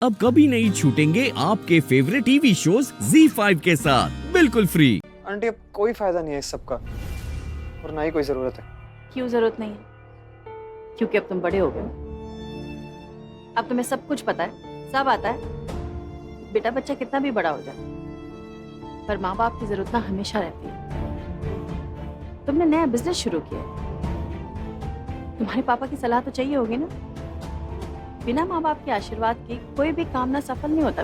अब कभी नहीं छूटेंगे आपके फेवरेट टीवी शोज ZEE5 के साथ बिल्कुल फ्री। आंटी अब कोई फायदा नहीं है इस सब का और ना ही कोई जरूरत है। क्यों जरूरत नहीं है? क्योंकि अब तुम बड़े हो गए हो। अब तुम्हें सब कुछ पता है, सब आता है। बेटा बच्चा कितना भी बड़ा हो जाए, पर माँ बाप की जरूरत ना हमेशा रहती है। तुमने नया बिजनेस शुरू किया, तुम्हारे पापा की सलाह तो चाहिए होगी ना। बिना माँ बाप के आशीर्वाद के कोई भी काम ना सफल नहीं होता।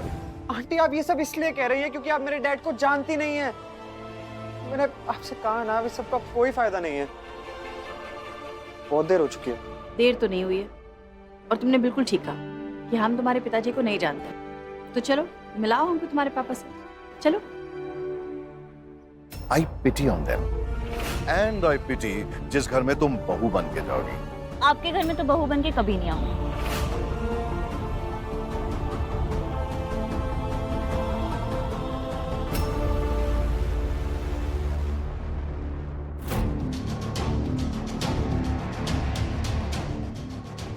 आंटी आप ये सब इसलिए कह रही है क्योंकि आप मेरे डैड को जानती नहीं है। मैंने आपसे कहा ना इस सब का कोई फायदा नहीं है। बहुत देर हो चुकी है। देर तो नहीं हुई है और तुमने बिल्कुल ठीक कहा कि हम तुम्हारे पिताजी को नहीं जानते। तो चलो मिलाओ हमको तुम्हारे पापा से, चलो। I pity on them. And I pity जिस घर में तुम बहू बन के जाओगी। आपके घर में तो बहू बन के कभी नहीं आऊंगी।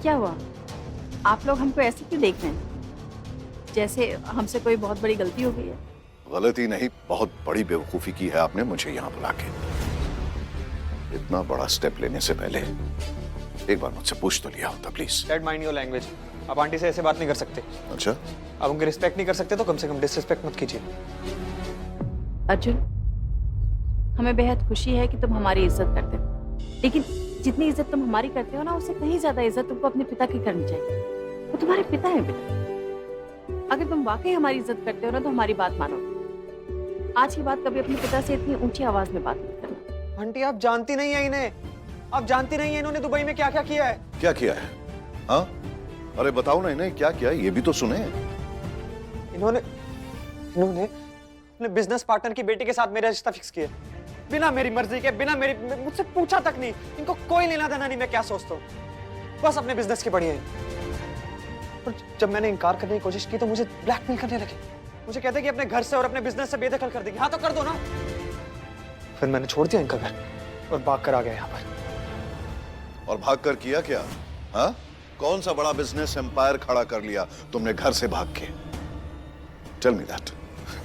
क्या हुआ? आप लोग हमको ऐसे क्यों देख रहे हैं, जैसे हमसे कोई बहुत बड़ी गलती हो गई है? गलती नहीं, बहुत बड़ी बेवकूफी की है आपने मुझे यहाँ बुला के। इतना बड़ा स्टेप लेने से पहले एक बार मुझसे पूछ तो लिया होता please. Dad mind your language. आप आंटी से ऐसे बात नहीं कर सकते। अच्छा, आप उनकी रिस्पेक्ट नहीं कर सकते तो कम से कम डिसरिस्पेक्ट मत कीजिए। अर्जुन, हमें बेहद खुशी है कि तुम हमारी इज्जत करते हो, लेकिन जितनी इज्जत तुम हमारी करते हो ना, उससे कहीं ज्यादा इज्जत तुमको अपने पिता की करनी चाहिए। वो तुम्हारे पिता है बेटा। अगर तुम वाकई हमारी इज्जत करते हो ना तो हमारी बात मानो। आज की बात कभी अपने पिता से इतनी ऊंची आवाज में बात मत करना। आंटी आप जानती नहीं है इन्हें। आप जानती नहीं है इन्होंने दुबई में क्या क्या किया है। क्या किया है? हाँ, अरे बताओ ना इन्हें क्या किया है, ये भी तो सुने। इन्होंने इन्होंने अपने बिजनेस पार्टनर की बेटी के साथ मेरा रिश्ता फिक्स किया, बिना मेरी मर्जी के, बिना मुझसे पूछा तक नहीं। इनको कोई लेना देना नहीं मैं क्या सोचता हूँ, बस अपने बिजनेस के बढ़िया हैं। पर जब मैंने इनकार करने की कोशिश की तो मुझे ब्लैकमेल करने लगे। मुझे कहते कि अपने घर से और अपने बिजनेस से बेदखल कर देंगे। हाँ तो कर दो ना। फिर मैंने छोड़ दिया इनका घर और भाग कर आ गया यहाँ पर। और भाग कर किया क्या? हाँ, कौन सा बड़ा बिजनेस एम्पायर खड़ा कर लिया तुमने घर से भाग के? Tell me that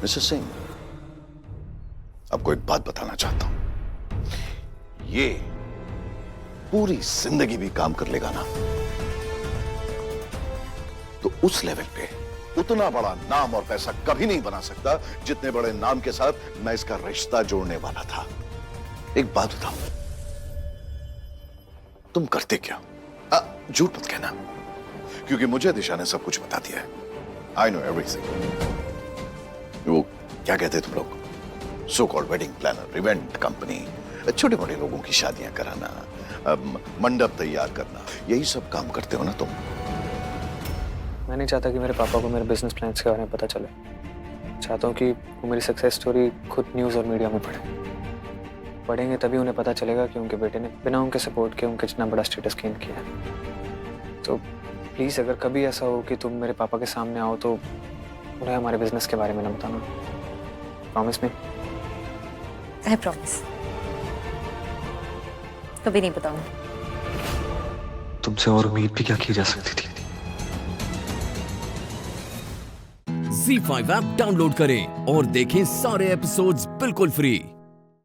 Mrs Singh. आपको एक बात बताना चाहता हूं, ये पूरी जिंदगी भी काम कर लेगा ना तो उस लेवल पे उतना बड़ा नाम और पैसा कभी नहीं बना सकता जितने बड़े नाम के साथ मैं इसका रिश्ता जोड़ने वाला था। एक बात बताऊं, तुम करते क्या? झूठ मत कहना, क्योंकि मुझे दिशा ने सब कुछ बता दिया है। I know everything. वो क्या कहते तुम लोग, so called wedding planner, event company, छोटे मोटे लोगों की शादियां कराना, मंडप तैयार करना, यही सब काम करते हो ना तुम। मैं नहीं चाहता कि मेरे पापा को मेरे बिजनेस प्लान्स के बारे में पता चले। चाहता हूँ कि वो मेरी सक्सेस स्टोरी खुद न्यूज़ और मीडिया में पढ़ेंगे तभी उन्हें पता चलेगा कि उनके बेटे ने बिना उनके सपोर्ट के उनके जितना बड़ा स्टेटस गेन किया है। तो प्लीज़ अगर कभी ऐसा हो कि तुम मेरे पापा के सामने आओ तो उन्हें हमारे बिजनेस के बारे में ना बताना। Promise me? I promise. कभी नहीं बताऊंगा। तुमसे और उम्मीद भी क्या की जा सकती थी। ZEE5 ऐप डाउनलोड करें और देखें सारे एपिसोड्स बिल्कुल फ्री।